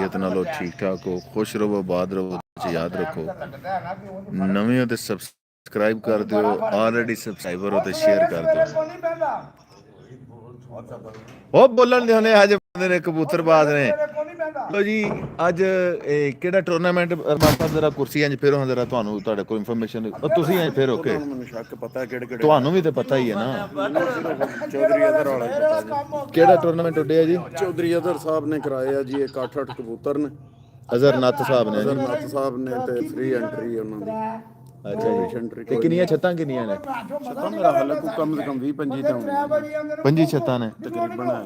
खैरियत नालो ठीक ठाक हो, खुश रहो, आबाद रहो, याद रखो। नवे हो तो सब्सक्राइब कर दो, ऑलरेडी सब्सक्राइबर हो तो शेयर कर दो। ਉਹ ਬੋਲਣ ਦੇ ਹੁਣੇ ਅੱਜ ਬੰਦੇ ਨੇ ਕਬੂਤਰਬਾਜ਼ ਨੇ। ਲੋ ਜੀ ਅੱਜ ਇਹ ਕਿਹੜਾ ਟੂਰਨਾਮੈਂਟ ਮਾਸਟਰ ਜਰਾ ਕੁਰਸੀ ਇੰਜ ਫਿਰ ਹੁਣ ਜਰਾ ਤੁਹਾਨੂੰ ਤੁਹਾਡੇ ਕੋਲ ਇਨਫੋਰਮੇਸ਼ਨ ਤੁਸੀਂ ਇੰਜ ਫਿਰ ਓਕੇ ਮੈਨੂੰ ਸ਼ੱਕ ਪਤਾ ਕਿਹੜੇ ਕਿਹੜੇ ਤੁਹਾਨੂੰ ਵੀ ਤੇ ਪਤਾ ਹੀ ਹੈ ਨਾ ਚੌਧਰੀ ਅਜ਼ਹਰ ਵਾਲਾ ਹੀ ਪਤਾ ਜੀ। ਕਿਹੜਾ ਟੂਰਨਾਮੈਂਟ ਉੱਡਿਆ ਜੀ? ਚੌਧਰੀ ਅਜ਼ਹਰ ਸਾਹਿਬ ਨੇ ਕਰਾਏ ਆ ਜੀ, ਇੱਕ 8-8 ਕਬੂਤਰ ਨੇ। ਅਜ਼ਹਰ ਨੱਤ ਸਾਹਿਬ ਨੇ ਅਜ਼ਹਰ ਨੱਤ ਸਾਹਿਬ ਨੇ ਤੇ ਫ੍ਰੀ ਐਂਟਰੀ ਉਹਨਾਂ ਦੀ। ਅੱਛਾ ਜੀ, ਤੇ ਕਿੰਨੀਆਂ ਛੱਤਾਂ ਕਿੰਨੀਆਂ ਨੇ? ਛੱਤਾਂ ਮੇਰਾ ਹਾਲੇ ਕੋਈ ਕਮ ਸੇ ਕਮ 20-25 ਤਾਂ ਹੋਣਗੀਆਂ। 25 ਛੱਤਾਂ ਨੇ ਤਕਰੀਬਨ ਹੈ।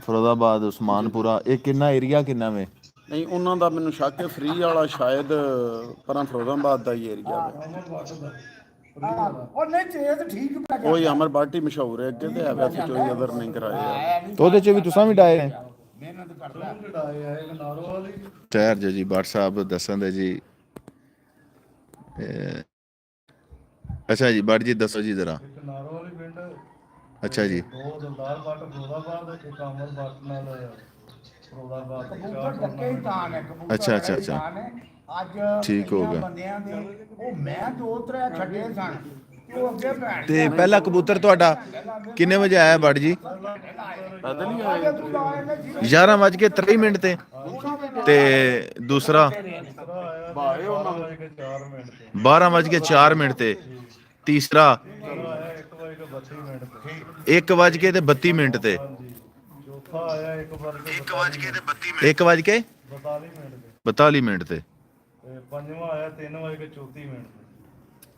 ਫਿਰੋਜ਼ਾਬਾਦ, ਉਸਮਾਨਪੁਰਾ, ਇਹ ਕਿੰਨਾ ਏਰੀਆ ਕਿੰਨਾ ਵੇ? ਨਹੀਂ ਉਹਨਾਂ ਦਾ ਮੈਨੂੰ ਸ਼ੱਕ ਹੈ ਫ੍ਰੀ ਵਾਲਾ ਸ਼ਾਇਦ ਪਰਾਂ ਫਿਰੋਜ਼ਾਬਾਦ ਦਾ ਹੀ ਏਰੀਆ ਹੈ। ਉਹ ਹੀ ਅਮਰ ਬਾਟੀ ਮਸ਼ਹੂਰ ਹੈ ਅੱਗੇ ਤੇ ਹੈ, ਵੈਸੇ ਕੋਈ ਅਦਰ ਨਹੀਂ ਕਰਾਇਆ। ਉਹਦੇ ਚ ਵੀ ਤੁਸੀਂ ਵੀ ਡਾਏ ਨੇ? ਸ਼ਹਿਰ ਜੀ ਬਾਟ ਸਾਹਿਬ ਦੱਸਣ ਦੇ ਜੀ। ਅੱਛਾ ਜੀ ਬਾਟ ਜੀ ਦੱਸੋ ਜੀ ਜਰਾ। ਅੱਛਾ ਜੀ, ਅੱਛਾ ਅੱਛਾ ਅੱਛਾ ਠੀਕ ਹੋ ਗਿਆ। ਤੇ ਪਹਿਲਾ ਕਬੂਤਰ ਤੁਹਾਡਾ ਕਿੰਨੇ ਵਜੇ ਆਇਆ ਬਾਟ ਜੀ? 11:23 ਤੇ ਦੂਸਰਾ 12:04 ਤੇ ਤੀਸਰਾ 1:32 ਤੇ 1:42 ਤੇ ਪੰਜਵਾਂ ਆਇਆ 3:34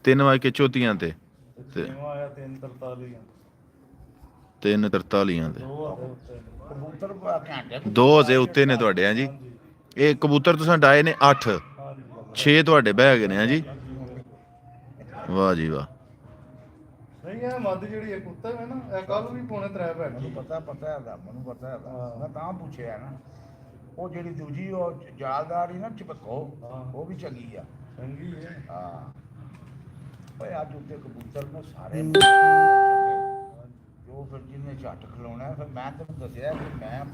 3:34 ਤੇ ਛੇਵਾਂ ਆਇਆ 3:43 3:43 ਤੇ ਦੋ ਹਜ਼ੇ ਉੱਤੇ ਨੇ ਤੁਹਾਡੇ ਆ ਜੀ। ਇਹ ਕਬੂਤਰ ਤੁਸੀਂ ਡਾਏ ਨੇ 8 6 ਤੁਹਾਡੇ ਬਹਿ ਗਏ ਨੇ ਆ ਜੀ। ਵਾਹ ਜੀ ਵਾਹ। ਨਹੀਂ ਇਹ ਮੱਧ ਜਿਹੜੀ ਇਹ ਕੁੱਤਾ ਹੈ ਨਾ, ਇਹ ਕੱਲ ਵੀ ਪੌਣੇ 3 ਬੈਠ ਗਈ। ਪਤਾ ਹੈਗਾ ਮੈਨੂੰ, ਪਤਾ ਹੈਗਾ। ਮੈਂ ਤਾਂ ਪੁੱਛਿਆ ਨਾ, ਉਹ ਜਿਹੜੀ ਦੂਜੀ ਉਹ ਜਾਲਦਾਰ ਹੀ ਨਾ ਚਪਕੋ, ਉਹ ਵੀ ਚੰਗੀ ਆ। ਚੰਗੀ ਹੈ ਹਾਂ ਓਏ ਅੱਜ ਉੱਤੇ ਕਬੂਤਰ ਨੇ ਸਾਰੇ ਜੋ ਫਿਰ ਜਿਹਨੇ ਝੱਟ ਖਲੋਣਾ। ਫਿਰ ਮੈਂ ਤੈਨੂੰ ਦੱਸਿਆ ਕਿ ਮੈਂ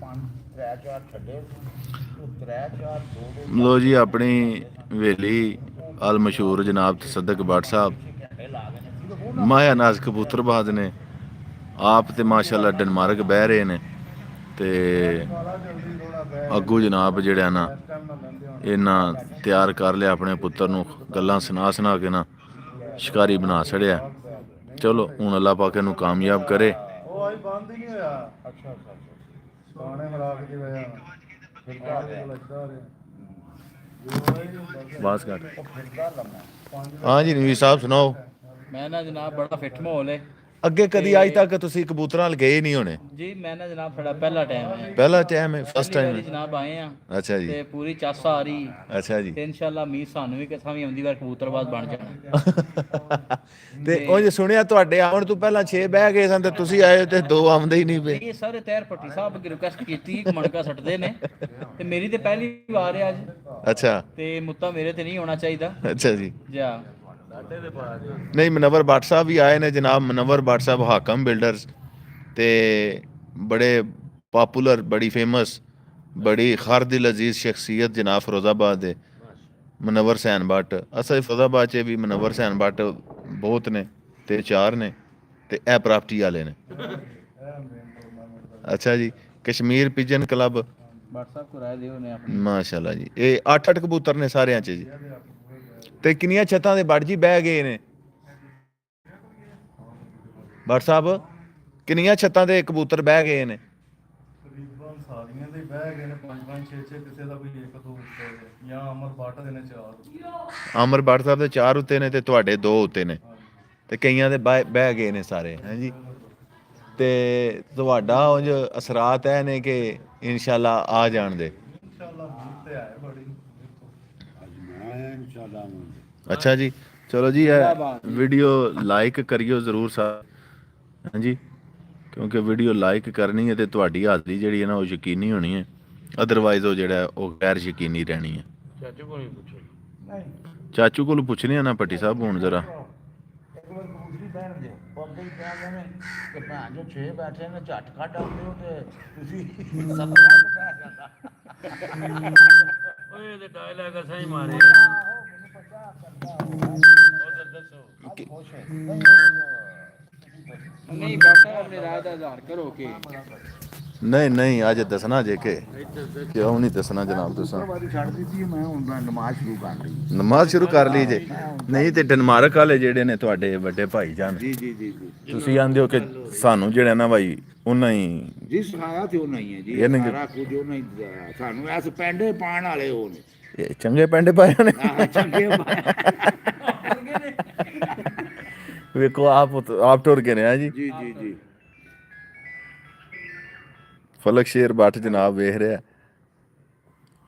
3-4 ਛੱਡੇ, ਉਹ 3-4 2 ਲੋ ਜੀ ਆਪਣੀ ਹਵੇਲੀ ਅਲ ਮਸ਼ਹੂਰ ਜਨਾਬ ਤਸੱਦਕ ਬਾਟ ਸਾਹਿਬ ਮਾਇਆ ਨਾਜ਼ ਕਬੂਤਰਬਾਜ਼ ਨੇ ਆਪ ਤੇ ਮਾਸ਼ਾਅੱਲਾ ਡਨਮਾਰਕ ਬਹਿ ਰਹੇ ਨੇ ਤੇ ਅੱਗੂ ਜਨਾਬ ਜਿਹੜਾ ਨਾ ਇਹਨਾਂ ਤਿਆਰ ਕਰ ਲਿਆ ਆਪਣੇ ਪੁੱਤਰ ਨੂੰ, ਗੱਲਾਂ ਸੁਣਾ ਕੇ ਨਾ ਸ਼ਿਕਾਰੀ ਬਣਾ ਛੜਿਆ। ਚਲੋ ਹੁਣ ਅੱਲਾਹ ਪਾਕ ਇਹਨੂੰ ਕਾਮਯਾਬ ਕਰੇ। ਉਹ ਆਈ ਬੰਦ ਹੀ ਨਹੀਂ ਹੋਇਆ। ਅੱਛਾ ਪਾਣੇ ਮਰਾਕ ਦੀ ਵਜ੍ਹਾ ਬਾਸ ਕਰ ਹਾਂ ਜੀ ਨਵੀਂ ਸਾਹਿਬ ਸੁਣਾਓ। ਮੈਂ ਨਾ ਜਨਾਬ ਬੜਾ ਫਿੱਟ ਮਾਹੌਲ ਹੈ। ਅੱਗੇ ਕਦੀ ਅੱਜ ਤੱਕ ਤੁਸੀਂ ਕਬੂਤਰਾਂ ਨਾਲ ਗਏ ਨਹੀਂ ਹੋਣੇ? ਜੀ ਮੈਂ ਨਾ ਜਨਾਬ ਸਾਡਾ ਪਹਿਲਾ ਟਾਈਮ ਹੈ। ਪਹਿਲਾ ਟਾਈਮ ਹੈ, ਫਸਟ ਪਹਿਲੀ ਟਾਈਮ ਵਾਰੀ ਜਨਾਬ ਆਏ ਆ ਅੱਛਾ ਜੀ, ਤੇ ਪੂਰੀ ਚਾਸਾ ਆ ਰਹੀ। ਅੱਛਾ ਜੀ। ਤੇ ਇਨਸ਼ਾਅੱਲਾ ਉਮੀਦ ਸਾਨੂੰ ਵੀ ਕਿ ਸਾਂ ਵੀ ਆਉਂਦੀ ਵਾਰ ਕਬੂਤਰਬਾਜ਼ ਬਣ ਜਾਣਾ। ਤੇ ਉਹ ਜੇ ਸੁਣਿਆ ਤੁਹਾਡੇ ਆਉਣ ਤੋਂ ਪਹਿਲਾਂ 6 ਬਹਿ ਗਏ ਸਨ ਤੇ ਤੁਸੀਂ ਆਏ ਤੇ 2 ਆਉਂਦੇ ਹੀ ਨਹੀਂ ਪਏ। ਇਹ ਸਾਰੇ ਤਹਿਰ ਭੱਟੀ ਸਾਹਿਬ ਅੱਗੇ ਰਿਕੁਐਸਟ ਕੀਤੀ ਕਿ ਮਣਕਾ ਸੱਟਦੇ ਨੇ ਤੇ ਮੇਰੀ ਤੇ ਪਹਿਲੀ ਵਾਰ ਹੈ ਅੱਜ। ਅੱਛਾ ਤੇ ਮੁੱਤਾ ਮੇਰੇ ਤੇ ਨਹੀਂ ਹੋਣਾ ਚਾਹੀਦਾ। ਅੱਛਾ ਜੀ। ਜਾ ਨਹੀਂ ਮਨਵਰ ਭੱਟ ਸਾਹਿਬ ਵੀ ਆਏ ਨੇ ਜਨਾਬ, ਮਨਵਰ ਭੱਟ ਸਾਹਿਬ ਹਾਕਮ ਬਿਲਡਰਸ ਤੇ ਬੜੇ ਪॉपुलर बड़ी फेमस बड़ी खर दिल अजीज शख्सियत जनाब फिरोजाबाद दे मनवर सैन भट्ट। असल फिरोजाबाद च भी मनवर सैन भट्ट बहुत ने ते 4 ने ते ए प्रापर्टी वाले ने। अच्छा जी, कश्मीर पिजन क्लब WhatsApp को राय दियो ने अपनी माशाल्लाह जी। ये 8-8 कबूतर ने सारे च जी। ते किनियां छत्तां दे भट्ट जी बह गए ने? भट्ट साहब किनियां छत्तां दे कबूतर बह गए ने? ਤਕਰੀਬਨ ਸਾਰੀਆਂ ਦੇ ਬਹਿ ਗਏ ਨੇ 5-5 6-6, ਕਿਸੇ ਦਾ ਕੋਈ 1-2 ਉੱਤੇ ਜਾਂ ਅਮਰ ਬਾਟ ਦੇ ਨੇ 4। ਅਮਰ ਭੱਟ ਸਾਹਿਬ ਦੇ 4 ਉੱਤੇ ਨੇ ਤੇ ਤੁਹਾਡੇ 2 ਉੱਤੇ ਨੇ ਤੇ ਕਈਆਂ ਦੇ ਬਹਿ ਗਏ ਨੇ ਸਾਰੇ ਹੈ ਜੀ। ਤੇ ਤੁਹਾਡਾ ਉਂਝ ਅਸਰਾਤ ਹੈ ਨੇ ਕਿ ਇਨਸ਼ਾਅੱਲਾ ਆ ਜਾਣ ਦੇ? ਇਨਸ਼ਾਅੱਲਾ ਉਮੀਦ ਤੇ ਹੈ ਬੜੀ। ਅੱਛਾ ਜੀ, ਚਲੋ ਜੀ ਇਹ ਵੀਡੀਓ ਲਾਈਕ ਕਰਿਓ ਜ਼ਰੂਰ हाँ जी, क्योंकि वीडियो लाइक करनी है तो तुहाडी हाज़री जिहड़ी है ना वो यकीनी होनी है, अदरवाइज वो जिहड़ा वो गैर यकीनी रहनी है। चाचू को पुछने ना भट्टी साहब हुण जरा ਭੈਣ ਜੋ 6 ਬੈਠੇ ਨੇ ਝੱਟ ਕੱਢ ਆਉਂਦੇ ਹੋ ਤੇ ਤੁਸੀਂ 7 ਬੈਠ ਜਾਂਦਾ। ਓਏ ਤੇ ਡਾਇਲੌਗ ਅਸਾਂ ਹੀ ਮਾਰੇ ਉਧਰ ਦੱਸੋ ਨਹੀਂ ਡਾਕਟਰ ਆਪਣੇ ਰਾਜ ਦਾ ਆਧਾਰ ਕਰੋ ਕਿ ਨਹੀਂ ਨਹੀਂ ਅੱਜ ਦੱਸਣਾ ਜੇ ਕਿ ਕਿਉਂ ਨਹੀਂ ਦੱਸਣਾ ਜਨਾਬ ਤੁਸੀਂ ਵਾਰੀ ਛੱਡ ਦਿੱਤੀ ਮੈਂ ਹੁਣ ਮੈਂ ਨਮਾਜ਼ ਸ਼ੁਰੂ ਕਰ ਲਈ ਨਮਾਜ਼ ਸ਼ੁਰੂ ਕਰ ਲਈ ਜੇ ਨਹੀਂ ਤੇ ਡਨਮਾਰਕ ਵਾਲੇ ਜਿਹੜੇ ਨੇ ਤੁਹਾਡੇ ਵੱਡੇ ਭਾਈ ਜਾਨ ਜੀ ਜੀ ਜੀ ਜੀ ਤੁਸੀਂ ਆਂਦੇ ਹੋ ਕਿ ਸਾਨੂੰ ਜਿਹੜਾ ਨਾ ਭਾਈ ਉਹਨਾਂ ਹੀ ਜੀ ਸਿਖਾਇਆ ਤੇ ਉਹ ਨਹੀਂ ਹੈ ਜੀ ਇਹ ਨਹੀਂ- ਸਾਰਾ ਕੁਝ ਉਹ ਨਹੀਂ ਸਾਨੂੰ ਐਸ ਪੈਂਡੇ ਪਾਣ ਵਾਲੇ ਉਹ ਨੇ ਇਹ ਚੰਗੇ ਪੈਂਡੇ ਪਾਏ ਨੇ ਆਹ ਚੰਗੇ ਵੇਖੋ ਆਪ ਟੁਰ ਗਏ ਨੇ ਆ ਜੀ ਜੀ ਜੀ ਜੀ ਫਲਕ ਸ਼ੇਰ ਬੱਟ ਜਨਾਬ ਵੇਖ ਰਿਹਾ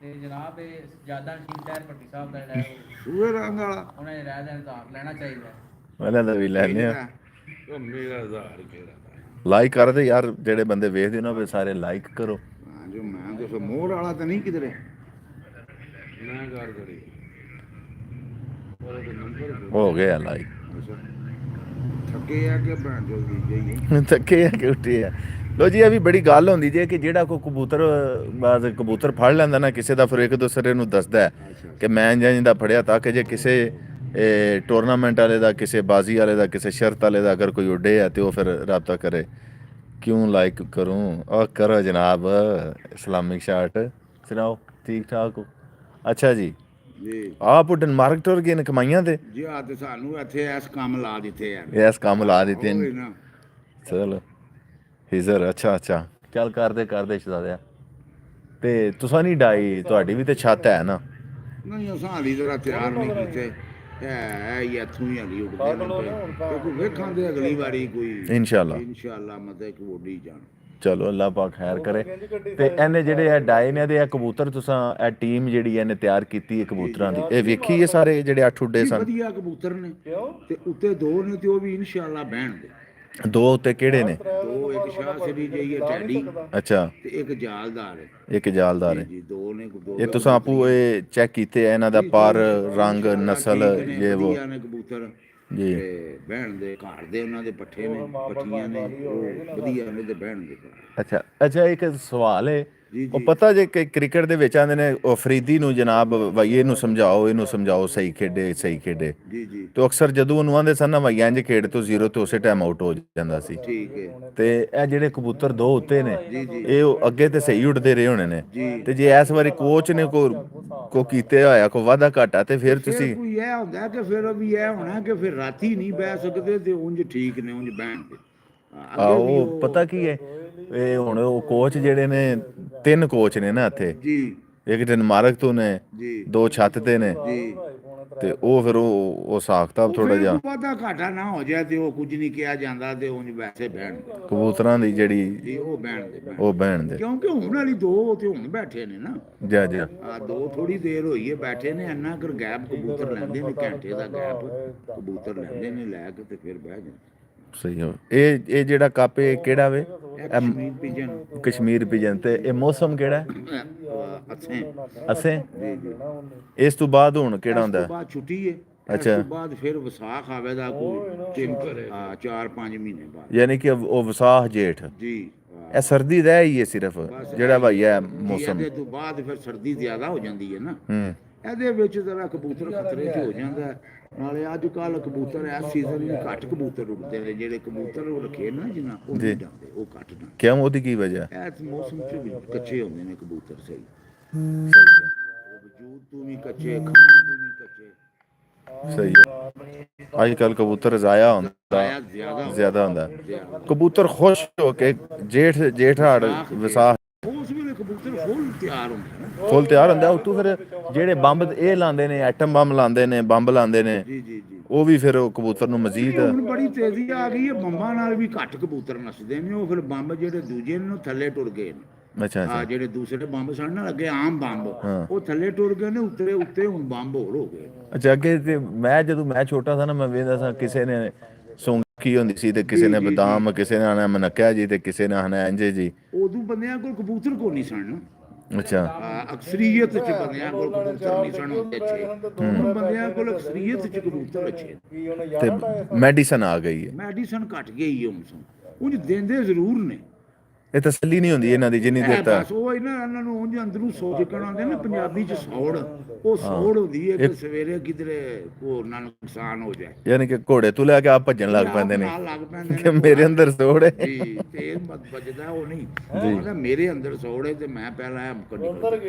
ਤੇ ਜਨਾਬ ਇਹ ਜਿਆਦਾ ਠੀਕ ਟਾਇਰ ਭੱਟੀ ਸਾਹਿਬ ਦਾ ਜਿਹੜਾ ਸੂਏ ਰੰਗ ਵਾਲਾ ਉਹਨਾਂ ਨੇ ਰਾਜ ਦਾ ਆਧਾਰ ਲੈਣਾ ਚਾਹੀਦਾ ਪਹਿਲਾਂ ਤਾਂ ਵੀ ਲੈਣੇ ਆ ਉਹ ਮੇਰਾ ਆਧਾਰ ਕਿਹੜਾ ਲਾਈਕ ਕਰਦੇ ਯਾਰ ਜਿਹੜੇ ਬੰਦੇ ਵੇਖਦੇ ਨਾ ਵੀ ਸਾਰੇ ਲਾਈਕ ਕਰੋ ਹਾਂ ਜੋ ਮੈਂ ਦੱਸੋ ਮੋਹਰ ਵਾਲਾ ਤਾਂ ਨਹੀਂ ਕਿਧਰੇ ਮੈਂ ਗੱਲ ਕਰੀ ਉਹਦੇ ਨੰਬਰ ਹੋ ਗਿਆ ਲਾਈਕ ਅੱਛਾ ਥੱਕੇ ਆ ਕਿ ਬਣ ਜਲਦੀ ਜਾਈਏ ਥੱਕੇ ਆ ਕਿ ਉੱਠੇ ਆ ਲੋ ਜੀ ਇਹ ਵੀ ਬੜੀ ਗੱਲ ਹੁੰਦੀ ਜੇ ਕਿ ਜਿਹੜਾ ਕੋਈ ਕਬੂਤਰ ਬਾਜ਼ ਕਬੂਤਰ ਫੜ ਲੈਂਦਾ ਨਾ ਕਿਸੇ ਦਾ ਫਿਰ ਇੱਕ ਦੂਸਰੇ ਨੂੰ ਦੱਸਦਾ ਹੈ ਕਿ ਮੈਂ ਇੰਜ ਦਾ ਫੜਿਆ ਤਾਂ ਕਿ ਜੇ ਕਿਸੇ ਟੂਰਨਾਮੈਂਟ ਵਾਲੇ ਦਾ ਕਿਸੇ ਬਾਜ਼ੀ ਵਾਲੇ ਦਾ ਕਿਸੇ ਸ਼ਰਤ ਵਾਲੇ ਦਾ ਅਗਰ ਕੋਈ ਉੱਡੇ ਆ ਤੇ ਉਹ ਫਿਰ ਰਾਬਤਾ ਕਰੇ ਕਿਉਂ ਲਾਈਕ ਕਰੂੰ ਉਹ ਕਰੋ ਜਨਾਬ ਇਸਲਾਮਿਕ ਸ਼ਾਟ ਸੁਣਾਓ ਠੀਕ ਠਾਕ ਹੋ ਅੱਛਾ ਜੀ ਜੀ ਆਪ ਡਨਮਾਰਕ ਟੁਰ ਗਏ ਨੇ ਕਮਾਈਆਂ ਤੇ ਜੀ ਆ ਤੇ ਸਾਨੂੰ ਇੱਥੇ ਇਸ ਕੰਮ ਲਾ ਦਿੱਤੇ ਯਾਰ ਇਸ ਕੰਮ ਲਾ ਦਿੱਤੇ ਉਹੀ ਨੇ ਨਾ ਚਲੋ ਹਿਜ਼ਰ ਅੱਛਾ ਚੱਲ ਕਰਦੇ ਸ਼ਹਜ਼ਾਦਿਆ ਤੇ ਤੁਸੀਂ ਨਹੀਂ ਡਾਈ ਤੁਹਾਡੀ ਵੀ ਤੇ ਛੱਤ ਹੈ ਨਾ ਨਹੀਂ ਅਸਾਂ ਹਾਲੀ ਜਰਾ ਤਿਆਰ ਨਹੀਂ ਕੀਤੇ ਹੈ ਇਹ ਇੱਥੋਂ ਹੀ ਹਾਲੀ ਉੱਡਦੇ ਨੇ ਕੋਈ ਵੇਖਾਂਦੇ ਅਗਲੀ ਵਾਰੀ ਕੋਈ ਇਨਸ਼ਾਅੱਲਾ ਮਤਲਬ ਕਿ ਉੱਡੀ ਜਾਣ ਚਲੋ ਅੱਲਾਹ ਪਾਕ ਖੈਰ ਕਰੇ ਤੇ ਇਹਨੇ ਜਿਹੜੇ ਇਹ ਡਾਈ ਨੇ ਤੇ ਇਹ ਕਬੂਤਰ ਤੁਸੀਂ ਇਹ ਟੀਮ ਜਿਹੜੀ ਇਹਨੇ ਤਿਆਰ ਕੀਤੀ ਹੈ ਕਬੂਤਰਾਂ ਦੀ ਇਹ ਵੇਖੀ ਇਹ ਸਾਰੇ ਜਿਹੜੇ 8 ਉੱਡੇ ਸਨ ਵਧੀਆ ਕਬੂਤਰ ਨੇ ਤੇ ਉੱਤੇ 2 ਨੇ ਤੇ ਉਹ ਵੀ ਇਨਸ਼ਾਅੱਲਾ ਬਹਿਣਗੇ ਦੋ ਉੱਤੇ ਕਿਹੜੇ ਨੇ 2 ਇੱਕ ਸ਼ਾਹ ਸਰੀ ਜਈ ਹੈ ਟੈਡੀ ਅੱਛਾ ਤੇ ਇੱਕ ਜਾਲਦਾਰ ਹੈ ਇੱਕ ਜਾਲਦਾਰ ਹੈ ਜੀ 2 ਨੇ 2 ਇਹ ਤੁਸੀਂ ਆਪੂ ਇਹ ਚੈੱਕ ਕੀਤੇ ਆ ਇਹਨਾਂ ਦਾ ਪਰ ਰੰਗ ਨਸਲ ਇਹ ਉਹ ਨੇ ਕਬੂਤਰ ਜੀ ਤੇ ਬਹਿਣ ਦੇ ਘਰ ਦੇ ਉਹਨਾਂ ਦੇ ਪੱਠੇ ਨੇ ਪੱਠੀਆਂ ਨੇ ਉਹ ਵਧੀਆ ਨੇ ਤੇ ਬਹਿਣ ਦੇ ਅੱਛਾ ਇੱਕ ਸਵਾਲ ਹੈ ਜੀ, ਉਹ ਪਤਾ ਜੇ ਕਿ ਕ੍ਰਿਕਟ ਦੇ ਵਿੱਚ ਆਂਦੇ ਨੇ ਉਹ ਫਰੀਦੀ ਨੂੰ ਜਨਾਬ ਭਾਈ ਇਹਨੂੰ ਸਮਝਾਓ ਸਹੀ ਖੇਡੇ ਜੀ ਜੀ ਤੇ ਅਕਸਰ ਜਦੋਂ ਉਹਨੂੰ ਆਂਦੇ ਸਨ ਨਾ ਭਾਈ ਇੰਜ ਖੇਡ ਤੋਂ 0 ਤੇ ਉਸੇ ਟਾਈਮ ਆਊਟ ਹੋ ਜਾਂਦਾ ਸੀ ਠੀਕ ਹੈ ਤੇ ਇਹ ਜਿਹੜੇ ਕਬੂਤਰ 2 ਉੱਤੇ ਨੇ ਜੀ। ਇਹ ਅੱਗੇ ਤੇ ਸਹੀ ਉੱਡਦੇ ਰਹੇ ਹੋਣੇ ਨੇ ਜੀ। ਤੇ ਜੇ ਇਸ ਵਾਰੀ ਕੋਚ ਨੇ ਕੋ ਕੀਤੇ ਹੋਇਆ ਕੋ ਵਾਧਾ ਘਾਟਾ ਤੇ ਫਿਰ ਤੁਸੀਂ ਕੋਈ ਇਹ ਹੁੰਦਾ ਕਿ ਫਿਰ ਵੀ ਇਹ ਹੋਣਾ ਕਿ ਫਿਰ ਰਾਤੀ ਨਹੀਂ ਬਹਿ ਸਕਦੇ ਤੇ ਉਂਝ ਠੀਕ ਨੇ ਉਂਝ ਬਹਿਣ ਦੇ ਆਓ ਪਤਾ ਕੀ ਹੈ ਇਹ ਹੁਣ ਉਹ ਕੋਚ ਜਿਹੜੇ ਨੇ 3 ਕੋਚ ਨੇ ਨਾ ਇੱਥੇ ਜੀ ਇੱਕ ਡਨਮਾਰਕ ਤੋਂ ਨੇ ਜੀ 2 ਛੱਤ ਤੇ ਨੇ ਜੀ ਤੇ ਉਹ ਫਿਰ ਉਹ ਸਾਖਤਾ ਥੋੜਾ ਜਿਹਾ ਪਤਾ ਘਾਟਾ ਨਾ ਹੋ ਜਾਏ ਤੇ ਉਹ ਕੁਝ ਨਹੀਂ ਕਿਹਾ ਜਾਂਦਾ ਤੇ ਉਂਝ ਵੈਸੇ ਬਹਿਣ ਕਬੂਤਰਾਂ ਦੀ ਜਿਹੜੀ ਜੀ ਉਹ ਬਹਿਣ ਦੇ ਉਹ ਬਹਿਣ ਦੇ ਕਿਉਂਕਿ ਹੁਣ ਵਾਲੀ 2 ਤੇ ਹੁਣ ਬੈਠੇ ਨੇ ਨਾ ਜਾ ਆ 2 ਥੋੜੀ ਦੇਰ ਹੋਈ ਹੈ ਬੈਠੇ ਨੇ ਇੰਨਾ ਕਰ ਗੈਪ ਕਬੂਤਰ ਲੈਂਦੇ ਨੇ ਘੰਟੇ ਦਾ ਗੈਪ ਕਬੂਤਰ ਲੈਂਦੇ ਨੇ ਲੈ ਕੇ ਤੇ ਫਿਰ ਬਹਿ ਜਾਂਦੇ ਸਹੀ ਹੋ ਇਹ ਜਿਹੜਾ ਕੱਪ ਇਹ ਕਿਹੜਾ ਵੇ ਕਸ਼ਮੀਰ ਪਿਜਨ ਕਸ਼ਮੀਰ ਪਿਜਨ ਤੇ ਇਹ ਮੌਸਮ ਕਿਹੜਾ ਹੈ ਅੱਛੇ ਅਸੇ ਜੀ ਜੀ ਇਸ ਤੋਂ ਬਾਅਦ ਹੁਣ ਕਿਹੜਾ ਹੁੰਦਾ ਹੈ? ਬਾਅਦ ਛੁੱਟੀ ਹੈ ਅੱਛਾ। ਉਸ ਤੋਂ ਬਾਅਦ ਫਿਰ ਵਿਸਾਖ ਆਵੇਗਾ ਕੋਈ 4-5 ਮਹੀਨੇ ਬਾਅਦ ਯਾਨੀ ਕਿ ਉਹ ਵਿਸਾਖ ਜੇਠ ਜੀ ਇਹ ਸਰਦੀ ਦਾ ਹੀ ਹੈ ਸਿਰਫ ਜਿਹੜਾ ਭਾਈ ਹੈ ਮੌਸਮ ਇਹਦੇ ਤੋਂ ਬਾਅਦ ਫਿਰ ਸਰਦੀ ਜ਼ਿਆਦਾ ਹੋ ਜਾਂਦੀ ਹੈ ਨਾ ਹੂੰ ਇਹਦੇ ਵਿੱਚ ਜ਼ਰਾ ਕਬੂਤਰ ਖਤਰੇ 'ਚ ਹੋ ਜਾਂਦਾ ਹੈ। ਨਾਲੇ ਅੱਜ ਕੱਲ ਕਬੂਤਰ ਇਸ ਸੀਜ਼ਨ ਵਿੱਚ ਘੱਟ ਕਬੂਤਰ ਉੱਡਦੇ ਨੇ ਜਿਹੜੇ ਕਬੂਤਰ ਉਹ ਰੱਖੇ ਨਾ ਜਿਨ੍ਹਾਂ ਉਹ ਨਹੀਂ ਜਾਂਦੇ ਉਹ ਘੱਟ ਜਾਂਦੇ ਕਿਉਂ ਉਹਦੀ ਕੀ ਵਜ੍ਹਾ ਹੈ? ਇਸ ਮੌਸਮ 'ਚ ਵੀ ਕੱਚੇ ਹੁੰਦੇ ਨੇ ਕਬੂਤਰ ਸਹੀ ਸਹੀ ਹੈ ਵਜੂਦ ਤੋਂ ਵੀ ਕੱਚੇ ਖੰਭਾਂ ਤੋਂ ਵੀ ਕੱਚੇ ਸਹੀ ਹੈ ਅੱਜ ਕੱਲ ਕਬੂਤਰ ਜ਼ਾਇਆ ਹੁੰਦਾ ਆਇਆ ਜ਼ਿਆਦਾ ਹੁੰਦਾ ਕਬੂਤਰ ਖੁਸ਼ ਹੋ ਕੇ ਜੇਠ ਹਾੜ ਵਿਸਾਖ ਉਸ ਵੇਲੇ ਕਬੂਤਰ ਫੁੱਲ ਤਿਆਰ ਹੁੰਦੇ ਨੇ ਫੁੱਲ ਤਿਆਰ ਹੁੰਦਾ ਉਤੋਂ ਫਿਰ ਜਿਹੜੇ ਬੰਬ ਇਹ ਲਾਉਂਦੇ ਨੇ ਐਟਮ ਬੰਬ ਲਾਉਂਦੇ ਨੇ ਬੰਬ ਲਾਉਂਦੇ ਨੇ ਜੀ ਜੀ ਜੀ ਉਹ ਵੀ ਫਿਰ ਉਹ ਕਬੂਤਰ ਨੂੰ ਮਜ਼ੀਦ ਹੁਣ ਬੜੀ ਤੇਜ਼ੀ ਆ ਗਈ ਹੈ ਬੰਬਾਂ ਨਾਲ ਵੀ ਘੱਟ ਕਬੂਤਰ ਨੱਸਦੇ ਨੇ ਉਹ ਫਿਰ ਬੰਬ ਜਿਹੜੇ ਦੂਜੇ ਨੇ ਉਹ ਥੱਲੇ ਟੁਰ ਗਏ ਨੇ ਅੱਛਾ ਆ ਜਿਹੜੇ ਦੂਸਰੇ ਬੰਬ ਸਨ ਨਾ ਲੱਗੇ ਆਮ ਬੰਬ ਉਹ ਥੱਲੇ ਟੁਰ ਗਏ ਨੇ ਉੱਤੇ ਹੁਣ ਬੰਬ ਹੋਰ ਹੋ ਗਏ ਅੱਛਾ ਅੱਗੇ ਤੇ ਜਦੋਂ ਮੈਂ ਛੋਟਾ ਸੀ ਨਾ ਮੈਂ ਵੇਖਦਾ ਸਾਂ ਕਿਸੇ ਨੇ ਸੌਂਕੀ ਹੁੰਦੀ ਸੀ ਤੇ ਕਿਸੇ ਨੇ ਬਦਾਮ ਕਿਸੇ ਨੇ ਆਣਾ ਮਨਕਿਆ ਜੀ ਤੇ ਕਿਸੇ ਨੇ ਆਣਾ ਇੰਜੇ ਜੀ ਉਦੋਂ ਬੰਦਿਆਂ ਕੋਲ ਕਬੂਤਰ ਕੋ ਨਹੀਂ ਸਨ ਅੱਛਾ ਅਕਸਰੀਅਤ ਚ ਬੰਦਿਆਂ ਕੋਲ ਕਬੂਤਰ ਨਹੀਂ ਸਨ ਹੁੰਦੇ ਅੱਛੇ ਹੁਣ ਬੰਦਿਆਂ ਕੋਲ ਅਕਸਰੀਅਤ ਚ ਕਬੂਤਰ ਅੱਛੇ ਤੇ ਮੈਡੀਸਨ ਆ ਗਈ ਹੈ ਮੈਡੀਸਨ ਘਟ ਗਈ ਹੈ ਹੁਣ ਉਹ ਦਿੰਦੇ ਜ਼ਰੂਰ ਨੇ ਇਹ ਤਸੱਲੀ ਨਹੀਂ ਹੁੰਦੀ ਇਹਨਾਂ ਦੀ ਜਿੰਨੀ ਦੇਰ ਤੱਕ ਬਸ ਉਹ ਇਹਨਾਂ ਨੂੰ ਉਂਝ ਅੰਦਰੋਂ ਸੋਚਣ ਆਉਂਦੇ ਨਾ ਪੰਜਾਬੀ ਚ ਸੌੜ, ਉਹ ਸੌੜ ਹੁੰਦੀ ਹੈ ਕਿ ਸਵੇਰੇ ਕਿਧਰੇ ਹੋਰ ਨਾਲ ਨੁਕਸਾਨ ਹੋ ਜਾਏ, ਯਾਨੀ ਕਿ ਘੋੜੇ ਤੋਂ ਲੈ ਕੇ ਆਪ ਭੱਜਣ ਲੱਗ ਪੈਂਦੇ ਨੇ ਨਾਲ ਲੱਗ ਪੈਂਦੇ ਕਿ ਮੇਰੇ ਅੰਦਰ ਸੋੜ ਹੈ। ਜੀ ਤੇ ਇਹ ਵੱਜਦਾ ਉਹ ਨਹੀਂ ਕਹਿੰਦਾ ਮੇਰੇ ਅੰਦਰ ਸੌੜ ਹੈ ਤੇ ਮੈਂ ਪਹਿਲਾਂ ਕੱਢੀ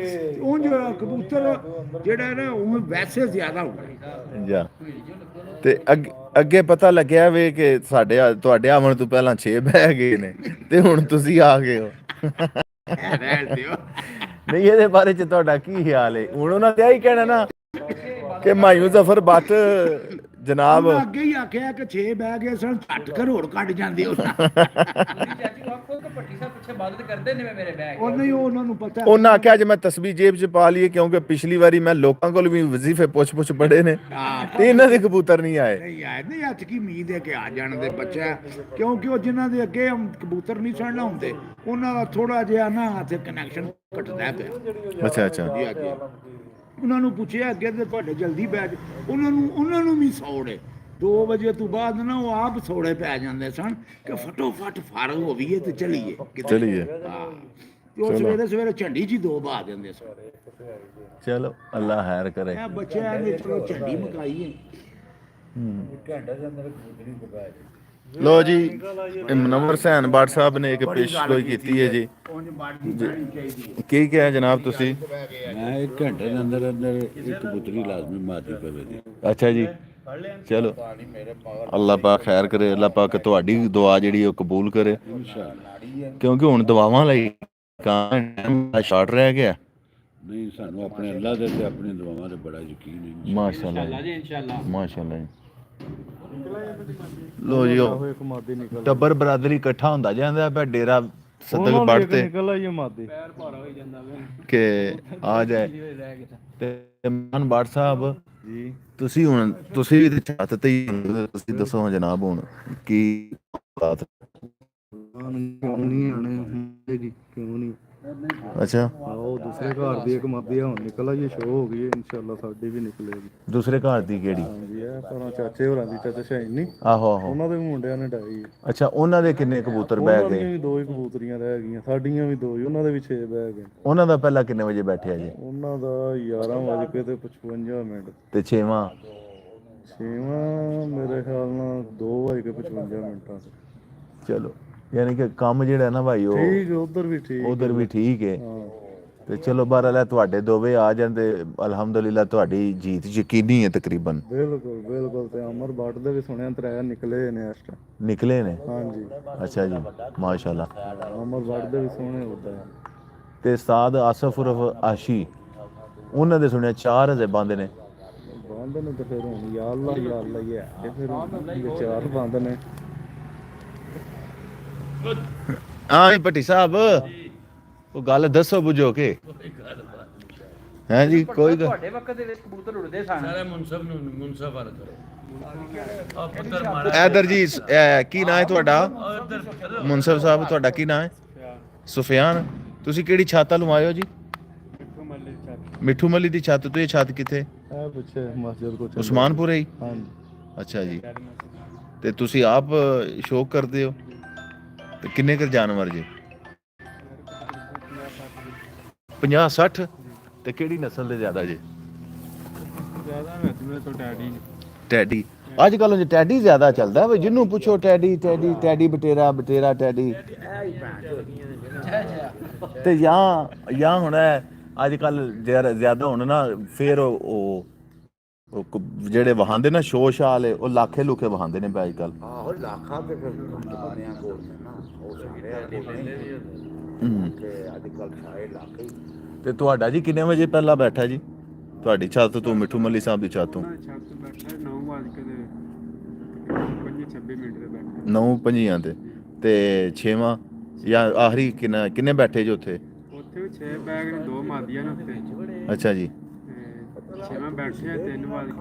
ਉਂਝ ਕਬੂਤਰ ਜਿਹੜਾ ਨਾ ਉਹ ਵੈਸੇ ਜ਼ਿਆਦਾ ਹੁੰਦਾ ਹੈ। ਜਾ ਤੇ ਅੱਗੇ ਪਤਾ ਲੱਗਿਆ ਵੇ ਕਿ ਤੁਹਾਡੇ ਆਉਣ ਤੋਂ ਪਹਿਲਾਂ 6 ਬਹਿ ਗਏ ਨੇ ਤੇ ਹੁਣ ਤੁਸੀਂ ਆ ਗਏ ਹੋ। ਰਹਿਣ ਦਿਓ। ਨਹੀਂ ਇਹਦੇ ਬਾਰੇ ਚ ਤੁਹਾਡਾ ਕੀ ਖਿਆਲ ਹੈ? ਹੁਣ ਉਹਨਾਂ ਤੇ ਆਹੀ ਕਹਿਣਾ ਨਾ ਕਿ ਮਾਯੂ ਜ਼ਫਰ ਬੱਟ ਜਨਾਬ ਉਹਨਾਂ ਅੱਗੇ ਹੀ ਆਖਿਆ ਕਿ 6 ਬਹਿ ਗਏ ਸਨ, ਝੱਟ ਕਰੋੜ ਕੱਢ ਜਾਂਦੇ ਉਹਨਾਂ ਚਾਚੀ ਨੂੰ ਆਖੋ ਕਿ ਭੱਟੀ ਸਾਹਿਬ ਪਿੱਛੇ ਮਦਦ ਕਰਦੇ ਨੇ ਮੇਰੇ ਬੈਗ ਉਹ ਨਹੀਂ ਉਹਨਾਂ ਨੂੰ ਪਤਾ ਉਹਨਾਂ ਆਖਿਆ ਜੇ ਮੈਂ ਤਸਬੀਹ ਜੇਬ ਚ ਪਾ ਲਈਏ ਕਿਉਂਕਿ ਪਿਛਲੀ ਵਾਰੀ ਮੈਂ ਲੋਕਾਂ ਕੋਲ ਵੀ ਵਜ਼ੀਫੇ ਪੁੱਛ ਪੜੇ ਨੇ ਤੇ ਇਹਨਾਂ ਦੇ ਕਬੂਤਰ ਨਹੀਂ ਆਏ। ਨਹੀਂ ਆਏ ਨਹੀਂ ਅੱਜ ਕੀ ਉਮੀਦ ਹੈ ਕਿ ਆ ਜਾਣ ਦੇ ਬੱਚਾ, ਕਿਉਂਕਿ ਉਹ ਜਿਨ੍ਹਾਂ ਦੇ ਅੱਗੇ ਕਬੂਤਰ ਨਹੀਂ ਸੜਨਾ ਹੁੰਦੇ ਉਹਨਾਂ ਦਾ ਥੋੜਾ ਜਿਹਾ ਨਾ ਹੱਥ ਕਨੈਕਸ਼ਨ ਘਟਦਾ ਪਿਆ। ਅੱਛਾ ਜੀ ਅੱਗੇ ਉਹਨਾਂ ਨੂੰ ਪੁੱਛਿਆ ਅੱਗੇ ਤੇ ਤੁਹਾਡੇ ਜਲਦੀ ਬੈਠ, ਉਹਨਾਂ ਨੂੰ ਵੀ ਸੌੜ ਹੈ 2 ਵਜੇ ਤੋਂ ਬਾਅਦ ਨਾ ਉਹ ਆਪ ਸੌੜੇ ਪੈ ਜਾਂਦੇ ਸਨ ਕਿ ਫਟੋਫਟ ਫਾਰਗ ਹੋ ਗਈਏ ਤੇ ਚਲੀਏ ਚਲੀਏ। ਹਾਂ ਤੇ ਉਹ ਸਵੇਰੇ ਝੰਡੀ ਜੀ 2 ਬਾ ਦਿੰਦੇ ਸਨ। ਚਲੋ ਅੱਲਾ ਖੈਰ ਕਰੇ। ਇਹ ਬੱਚਿਆਂ ਨੇ ਚਲੋ ਝੰਡੀ ਮਕਾਈ ਲੋ ਜੀ ਇਹ ਮੁਨੱਵਰ ਹੁਸੈਨ ਬੱਟ ਸਾਹਿਬ ਨੇ ਇੱਕ ਪੇਸ਼ਗੋਈ ਕੀਤੀ ਹੈ ਜੀ। ਕੀ ਕਿਹਾ ਜਨਾਬ ਤੁਸੀਂ? ਮੈਂ 1 ਘੰਟੇ ਦੇ ਅੰਦਰ ਇੱਕ ਕਬੂਤਰੀ ਲਾਜ਼ਮੀ ਮਾਰਦੀ ਪਵੇ ਦੀ। ਅੱਛਾ ਜੀ ਚਲੋ ਅੱਲਾ ਪਾਕ ਖੈਰ ਕਰੇ, ਅੱਲਾ ਪਾਕ ਤੁਹਾਡੀ ਦੁਆ ਜਿਹੜੀ ਉਹ ਕਬੂਲ ਕਰੇ ਕਿਉਂਕਿ ਹੁਣ ਦੁਆਵਾਂ ਲਈ ਕਾਂ ਸ਼ਾਰਟ ਰਹਿ ਗਿਆ। ਨਹੀਂ ਸਾਨੂੰ ਆਪਣੇ ਅੱਲਾ ਦੇ ਤੇ ਆਪਣੀ ਦੁਆਵਾਂ ਤੇ ਬੜਾ ਯਕੀਨ ਹੈ। ਮਾਸ਼ਾਅੱਲਾ ਜੀ ਇਨਸ਼ਾਅੱਲਾ ਮਾਸ਼ਾਅੱਲਾ। ਲੋ ਜੀ ਟੱਬਰ ਬਰਾਦਰੀ ਇਕੱਠਾ ਹੁੰਦਾ ਜਾਂਦਾ ਪਿਆ ਡੇਰਾ ਸਦਕ ਬੱਟ ਤੇ ਨਿਕਲ ਆਈ ਮਾਦੇ ਕਿ ਆ ਜਾਏ ਤੇ ਮਾਨ ਬੱਟ ਸਾਹਿਬ ਜੀ ਤੁਸੀਂ ਵੀ ਤੇ ਛੱਤ ਤੇ ਹੀ ਹੁੰਦੇ, ਤੁਸੀਂ ਦੱਸੋ ਜਨਾਬ ਹੁਣ ਕੀ ਬਾਤ? ਕਿਉਂ ਨਹੀਂ ਆਣੇ ਜੀ, ਕਿਉਂ ਨਹੀਂ? ਅੱਛਾ ਆਓ ਦੂਸਰੇ ਘਰ ਦੀ ਇੱਕ ਮਾਦੀ ਹੁਣ ਨਿਕਲ ਆਈ, ਸ਼ੋਅ ਹੋ ਗਈ ਇਨਸ਼ਾਅੱਲਾ ਸਾਡੀ ਵੀ ਨਿਕਲੇਗੀ। ਦੂਸਰੇ ਘਰ ਦੀ ਕਿਹੜੀ? ਹਾਂਜੀ ਇਹ ਪਰ ਚਾਚੇ ਹੋਰਾਂ ਦੀ, ਚਾਚਾ ਸ਼ਾਹੀਨ ਨਹੀਂ, ਆਹੋ ਆਹੋ ਉਹਨਾਂ ਦੇ ਵੀ ਮੁੰਡਿਆਂ ਨੇ ਡਾਈ। ਅੱਛਾ ਉਹਨਾਂ ਦੇ ਕਿੰਨੇ ਕਬੂਤਰ ਬਹਿ ਉਹਨਾਂ ਦੀਆਂ ਗਏ? ਵੀ 2 ਹੀ ਕਬੂਤਰੀਆਂ ਰਹਿ ਗਈਆਂ, ਸਾਡੀਆਂ ਵੀ 2 ਹੀ, ਉਹਨਾਂ ਦੇ ਵੀ 6 ਬਹਿ ਗਏ। ਉਹਨਾਂ ਦਾ ਪਹਿਲਾਂ ਕਿੰਨੇ ਵਜੇ ਬੈਠਿਆ ਜੀ? ਉਹਨਾਂ ਦਾ 11:55 ਤੇ ਛੇਵਾਂ? ਮੇਰੇ ਖਿਆਲ ਨਾਲ 2:55 ਚਲੋ ਯਾਨੀ ਕਿ ਕੰਮ ਜਿਹੜਾ ਨਾ ਭਾਈ ਉਹ ਠੀਕ, ਉਧਰ ਵੀ ਠੀਕ ਹੈ। ਹਾਂ ਤੇ ਚਲੋ ਬਹਰਾਲ ਤੁਹਾਡੇ ਦੋਵੇਂ ਆ ਜਾਂਦੇ ਅਲਹਮਦੁਲਿਲਾ ਤੁਹਾਡੀ ਜੀਤ ਯਕੀਨੀ ਹੈ ਤਕਰੀਬਨ। ਬਿਲਕੁਲ ਤੇ ਅਮਰ ਬਾਟ ਦੇ ਵੀ ਸੁਣਿਆ 3 ਨਿਕਲੇ ਨੇ ਇਸ ਟਾਈਮ। ਨਿਕਲੇ ਨੇ? ਹਾਂਜੀ ਅੱਛਾ ਜੀ ਮਾਸ਼ਾਅੱਲਾ। ਅਮਰ ਬਾਟ ਦੇ ਵੀ ਸੋਹਣੇ ਹੁੰਦਾ ਹੈ। ਤੇ ਸਾਦ ਆਸਫ ਉਰਫ ਆਸ਼ੀ ਉਹਨਾਂ ਦੇ ਸੁਣਿਆ 4 ਹਜ਼ੇ ਬੰਦ ਨੇ। ਬੰਦ ਨੇ ਤੇ ਫਿਰ ਹੁਣ ਯਾ ਅੱਲਾ ਹੀ ਹੈ ਤੇ ਫਿਰ ਵਿਚਾਰ ਬੰਦ ਨੇ। ਹਾਂ ਭੱਟੀ ਸਾਹਿਬ ਉਹ ਗੱਲ ਦੱਸੋ ਬੁਝੋ ਕੇ ਹੈ ਜੀ ਕੋਈ ਗੱਲ ਤੁਹਾਡੇ ਵਕਤ ਦੇ ਵਿੱਚ ਕਬੂਤਰ ਉੜਦੇ ਸਨ। ਸਾਰੇ ਮੁਨਸਫ ਵਾਲ ਕਰੋ। ਆ ਪੁੱਤਰ ਮਾਰਾ ਐਦਰ ਜੀ ਕੀ ਨਾਂ ਹੈ ਤੁਹਾਡਾ? ਮੁਨਸਫ ਸਾਹਿਬ ਤੁਹਾਡਾ ਕੀ ਨਾਂ ਹੈ? ਸੁਫਿਆਨ। ਤੁਸੀਂ ਕਿਹੜੀ ਛੱਤ ਵੱਲੋਂ ਆਏ ਹੋ ਜੀ? ਮਿੱਠੂ ਮੱਲੀ ਦੀ ਛੱਤ ਤੋਂ। ਇਹ ਛੱਤ ਕਿੱਥੇ? ਇਹ ਪਿੱਛੇ ਮਸਜਿਦ ਕੋ ਉਸਮਾਨਪੁਰ ਹੈ? ਹਾਂਜੀ ਅੱਛਾ ਜੀ ਤੇ ਤੁਸੀਂ ਆਪ ਸ਼ੌਕ ਕਰਦੇ ਹੋ ਤੇ ਕਿੰਨੇ ਕਰ ਜਾਨਵਰ ਜੀ? 50-60 ਤੇ ਕਿਹੜੀ ਨਸਲ ਦੇ ਜ਼ਿਆਦਾ ਜੀ? ਜ਼ਿਆਦਾ ਮੇਰੇ ਤੋਂ ਟੈਡੀ। ਅੱਜ ਕੱਲ੍ਹ ਜੇ ਟੈਡੀ ਜ਼ਿਆਦਾ ਚੱਲਦਾ ਵੀ ਜਿਹਨੂੰ ਪੁੱਛੋ ਟੈਡੀ ਬਟੇਰਾ ਟੈਡੀ ਤੇ ਜਾਂ ਹੁਣ ਅੱਜ ਕੱਲ੍ਹ ਜ਼ਿਆਦਾ ਹੁਣ ਨਾ ਫਿਰ ਉਹ ਜਿਹੜੇ ਵਹਾਉਂਦੇ ਨਾ ਸ਼ੋਸ਼ ਵਾਲੇ ਉਹ ਲਾਖੇ ਲੁਖੇ ਵਹਾਉਂਦੇ ਨੇ ਅੱਜ ਕੱਲ੍ਹ। ਆਹੋ ਲੱਖਾਂ ਤੇ ਫਿਰ ਸਾਰਿਆਂ ਕੋਲ ਨੇ ਨਾ ਉਹ ਸਾਰੇ ਤੇ ਅੱਜ ਕੱਲ ਸਾਰੇ ਲੱਖ ਹੀ। ਤੇ ਤੁਹਾਡਾ ਜੀ ਕਿੰਨੇ ਵਜੇ ਪਹਿਲਾਂ ਬੈਠਾ ਜੀ ਤੁਹਾਡੀ ਛੱਤ ਤੋਂ? ਮਿੱਠੂ ਮੱਲੀ ਸਾਹਿਬ ਦੀ ਛੱਤ ਤੋਂ 9:26 ਤੇ 6ਵਾਂ ਜਾਂ ਆਖਰੀ ਕਿੰਨੇ ਬੈਠੇ ਜੀ ਉੱਥੇ? ਉੱਥੇ ਵੀ 6 ਬੈਗ ਨੇ, 2 ਮਾਦੀਆਂ ਨੇ ਉੱਤੇ। ਅੱਛਾ ਜੀ 6ਵਾਂ ਬੈਠੇ ਆ 3:17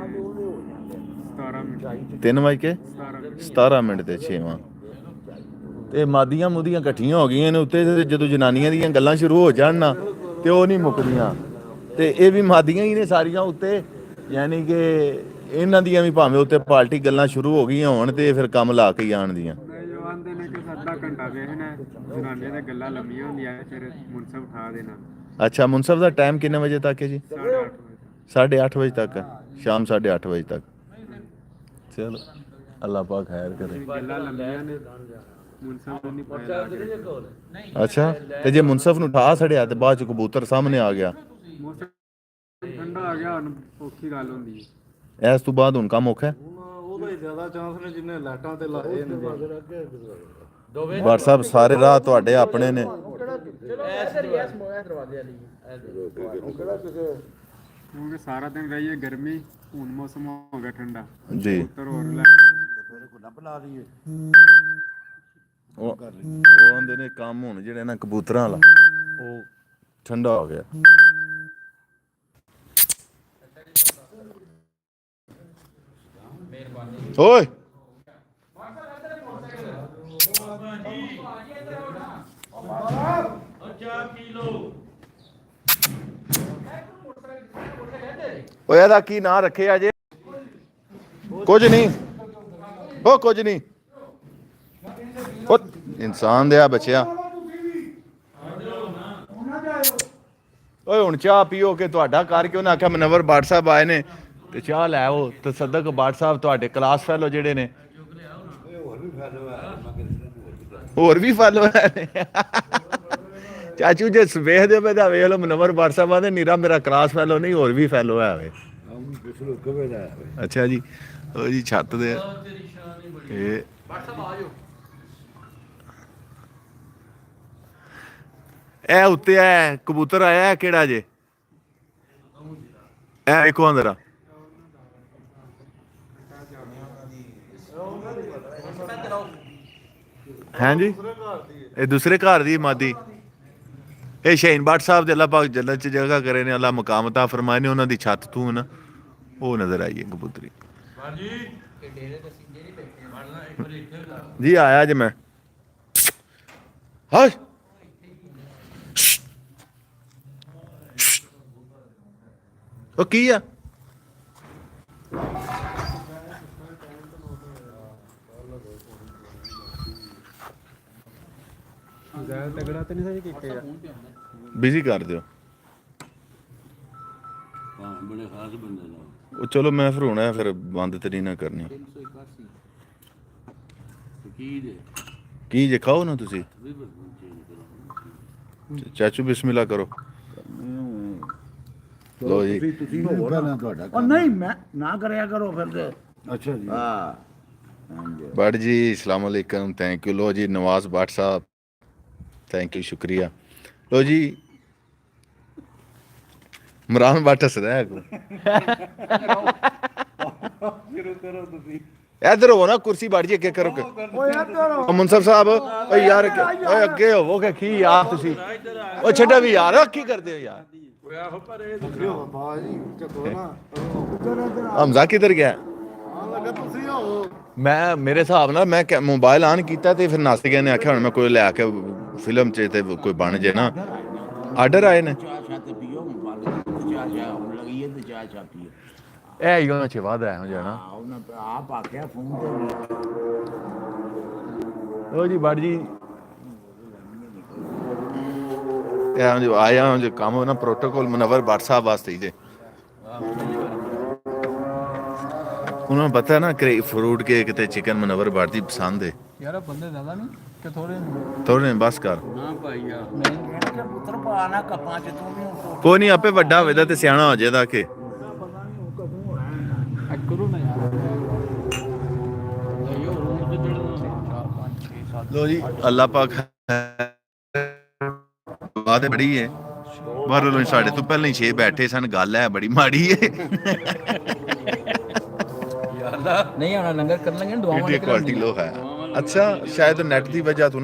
3:17 ਮਿੰਟ ਤੇ 6ਵਾਂ ਤੇ ਮਾਦੀਆਂ ਮੁਦੀਆਂ ਇਕੱਠੀਆਂ ਹੋ ਗਈਆਂ ਨੇ ਉੱਤੇ। ਤੇ ਜਦੋਂ ਜਨਾਨੀਆਂ ਦੀਆਂ ਗੱਲਾਂ ਸ਼ੁਰੂ ਹੋ ਜਾਣ ਨਾ ਤੇ ਉਹ ਨਹੀਂ ਮੁੱਕਦੀਆਂ ਤੇ ਇਹ ਵੀ ਮਾਦੀਆਂ ਹੀ ਨੇ ਸਾਰੀਆਂ ਉੱਤੇ, ਯਾਨੀ ਕਿ ਇਹਨਾਂ ਦੀਆਂ ਵੀ ਭਾਵੇਂ ਉੱਤੇ ਪਾਰਟੀ ਗੱਲਾਂ ਸ਼ੁਰੂ ਹੋ ਗਈਆਂ ਹੋਣ ਤੇ ਫਿਰ ਕੰਮ ਲਾ ਕੇ ਆਣ ਦੀਆਂ। ਜੋ ਆਂਦੇ ਨੇ ਕਿ ਸਾਡਾ ਘੰਟਾ ਜਾਵੇ ਹੈ ਨਾ ਜਨਾਨੀਆਂ ਦੀਆਂ ਗੱਲਾਂ ਲੰਮੀਆਂ ਹੁੰਦੀਆਂ ਫਿਰ ਮੁਨਸਬ ਉਠਾ ਦੇਣਾ ਅੱਛਾ ਮੁਨਸਬ ਦਾ ਟਾਈਮ ਕਿੰਨੇ ਵਜੇ ਤੱਕ ਹੈ ਜੀ? 8:30 8:30 ਵਜੇ ਵਜੇ ਤੱਕ ਸ਼ਾਮ 8:30 ਵਜੇ ਤੱਕ। ਚਲੋ ਅੱਲਾਹ ਪਾਕ ਖੈਰ ਕਰੇ। ਗੱਲਾਂ ਲੰਮੀਆਂ ਨੇ ਮੁਨਸਬ ਨੂੰ ਨਹੀਂ ਪਾਇਆ ਅੱਛਾ ਤੇ ਜੇ ਮੁਨਸਫ ਨੂੰ ਉਠਾ ਛੜਿਆ ਤੇ ਬਾਅਦ ਚ ਕਬੂਤਰ ਸਾਹਮਣੇ ਆ ਗਿਆ, ਮੌਸਮ ਠੰਡਾ ਆ ਗਿਆ ਹੁਣ ਔਖੀ ਗੱਲ ਹੁੰਦੀ ਹੈ। ਇਸ ਤੋਂ ਬਾਅਦ ਹੁਣ ਕੰਮ ਔਖਾ ਹੈ। ਉਹਦਾ ਹੀ ਜ਼ਿਆਦਾ ਚਾਂਸ ਨੇ ਜਿੰਨੇ ਲਾਈਟਾਂ ਤੇ ਲਾਏ ਨੇ ਬਾਟ ਸਾਹਿਬ ਸਾਰੇ ਰਾਹ ਤੁਹਾਡੇ ਆਪਣੇ ਨੇ। ਕਿਉਂਕਿ ਸਾਰਾ ਦਿਨ ਰਹੀ ਹੈ ਗਰਮੀ, ਹੁਣ ਮੌਸਮ ਹੋ ਗਿਆ ਠੰਡਾ ਜੀ ਉੱਤਰ ਹੋਰ ਉਹ ਆਂਦੇ ਨੇ ਕੰਮ ਹੁਣ ਜਿਹੜੇ ਨਾ ਕਬੂਤਰਾਂ ਵਾਲਾ ਉਹ ਠੰਡਾ ਹੋ ਗਿਆ। ਓਏ ਓਏ ਇਹਦਾ ਕੀ ਨਾਂ ਰੱਖਿਆ ਜੇ? ਕੁਝ ਨਹੀਂ, ਉਹ ਕੁਝ ਨਹੀਂ, ਉਹ ਇਨਸਾਨ ਦੇ ਆ ਬੱਚਿਆ। ਓਏ ਹੁਣ ਚਾਹ ਪੀਓ ਕਿ ਤੁਹਾਡਾ ਘਰ ਕਿਉਂ ਨਾ ਆਖਿਆ ਮਨਵਰ ਬਾਟ ਸਾਹਿਬ ਆਏ ਨੇ ਤੇ ਚਾਹ ਲੈ ਆਓ। ਤੇ ਸਦਕ ਬਾਟ ਸਾਹਿਬ ਤੁਹਾਡੇ ਕਲਾਸ ਫੈਲੋ ਜਿਹੜੇ ਨੇ ਹੋਰ ਵੀ ਫੈਲੋ ਹੈ ਚਾਚੂ ਜੇ ਵੇਖਦੇ ਪਏ ਤਾਂ ਵੇਖ ਲਓ ਮਨਵਰ ਬਾਟ ਸਾਹਿਬ ਆਂਦੇ ਨੀਰਾ ਮੇਰਾ ਕਲਾਸ ਫੈਲੋ ਨਹੀਂ ਹੋਰ ਵੀ ਫੈਲੋ ਹੈ ਵੇ। ਅੱਛਾ ਜੀ ਉਹ ਜੀ ਛੱਤ ਦੇ ਇਹ ਇਹ ਉੱਤੇ ਹੈ ਕਬੂਤਰ ਆਇਆ ਕਿਹੜਾ ਜੇ? ਇਹ ਵੇਖੋ ਅੰਦਰ ਹੈ ਜੀ। ਇਹ ਦੂਸਰੇ ਘਰ ਦੀ ਮਾਦੀ ਇਹ ਸ਼ਹੀਨ ਬਾਟ ਸਾਹਿਬ ਦੇ ਅੱਲਾਹ ਪਾਕ ਜੰਨਤ ਚ ਜਗ੍ਹਾ ਕਰੇ ਨੇ, ਅੱਲਾਹ ਮੁਕਾਮਤਾ ਫਰਮਾਏ ਨੇ। ਉਹਨਾਂ ਦੀ ਛੱਤ ਤੋਂ ਨਾ ਉਹ ਨਜ਼ਰ ਆਈ ਹੈ ਕਬੂਤਰੀ ਜੀ। ਆਇਆ ਜੇ ਮੈਂ ਹਾਂ ਉਹ ਕੀ ਆ? ਜ਼ਿਆਦਾ ਤਗੜਾ ਤੇ ਨਹੀਂ ਸਹੀ ਕੀਤੇ ਆ ਬਿਜ਼ੀ ਕਰ ਦਿਓ। ਹਾਂ ਬੜੇ ਖਾਸ ਬੰਦੇ ਨੇ ਉਹ ਚਲੋ ਮੈਂ ਫਿਰ ਹੋਣਾ ਫਿਰ ਬੰਦ ਤੇ ਨਹੀਂ ਨਾ ਕਰਨੀ। ਕੀ ਦੇ ਕੀ ਜੇ ਖਾਓ ਨਾ ਤੁਸੀਂ ਚਾਚੂ ਬਿਸਮਿਲ੍ਲਾ ਕਰੋ। ਲੋ ਜੀ ਤੁਸੀਂ ਪਹਿਲਾਂ ਤੁਹਾਡਾ ਉਹ ਨਹੀਂ ਮੈਂ ਨਾ ਕਰਿਆ ਕਰੋ ਫਿਰ ਤੇ। ਅੱਛਾ ਜੀ ਹਾਂ बट जी अस्सलाम वालेकुम, थैंक यू। लो जी नवाज भट्ट साहब थैंक यू, शुक्रिया। लो जी इमरान भट्ट हस रहा है इधर हो ना कुर्सी बैठ जी अगे करो मुनसफ साहब ओए यार ओए अगे होवो कि यार तुसी ओ छड्डा भी यार की करदे हो यार? हमजा किधर गया? ਮੈਂ ਮੇਰੇ ਹਿਸਾਬ ਨਾਲ ਮੈਂ ਮੋਬਾਈਲ ਆਨ ਕੀਤਾ ਤੇ ਫਿਰ ਨਾਸਤਿਕਾਂ ਨੇ ਆਖਿਆ ਹੁਣ ਮੈਂ ਕੋਈ ਲੈ ਕੇ ਫਿਲਮ 'ਚ ਤੇ ਕੋਈ ਬਣ ਜੇ ਨਾ। ਆਰਡਰ ਆਏ ਨੇ ਇਹ ਹੀ ਉਹਨਾਂ 'ਚ ਵਾਦਾ ਹੋ ਜਾਣਾ। ਆਪ ਆਖਿਆ ਫੋਨ ਤੇ ਉਹ ਜੀ ਬੜ ਜੀ ਇਹ ਜੋ ਆਇਆ ਜੋ ਕੰਮ ਨਾ ਪ੍ਰੋਟੋਕੋਲ ਮਨਵਰ ਭੱਟ ਸਾਹਿਬ ਵਾਸਤੇ ਹੀ ਜੇ ਉਹਨਾਂ ਨੂੰ ਪਤਾ ਨਾ ਕਿ ਫਰੂਟ ਕੇਕ ਤੇ ਚਿਕਨ ਮਨਵਰ ਭੱਟ ਦੀ ਪਸੰਦ ਹੈ ਯਾਰ ਬੰਦੇ ਜ਼ਿਆਦਾ ਨਹੀਂ ਕਿ ਥੋੜੇ ਨੇ? ਥੋੜੇ ਨੇ ਬਸ ਕਰ ਨਾ ਭਾਈ ਆ ਪੁੱਤਰ ਪਾਣਾ ਕੱਪਾਂ ਚ ਤੂੰ ਵੀ ਕੋਈ ਨਹੀਂ ਆਪੇ ਵੱਡਾ ਹੋਵੇ ਤੇ ਸਿਆਣਾ ਹੋ ਜਾਏਦਾ ਕਿ ਕਰੋ ਨਾ ਯਾਰ ਲੋ ਜੀ ਅੱਲਾਹ ਪਾਕ ਬਾਤ ਬੜੀ ਹੈ ਬਾਹਰੋਂ ਸਾਡੇ ਤੋਂ ਪਹਿਲਾਂ ਹੀ 6 ਬੈਠੇ ਸਨ। ਗੱਲ ਹੈ ਬੜੀ ਮਾੜੀ ਹੈ ਨਹੀਂ ਆਉਣਾ ਲੰਗਰ ਕਰ ਲਾਂਗੇ ਦੁਆਵਾਂ ਕੁਆਲਿਟੀ ਲੋ ਹੈ। अच्छा शायद नेट की वजह तो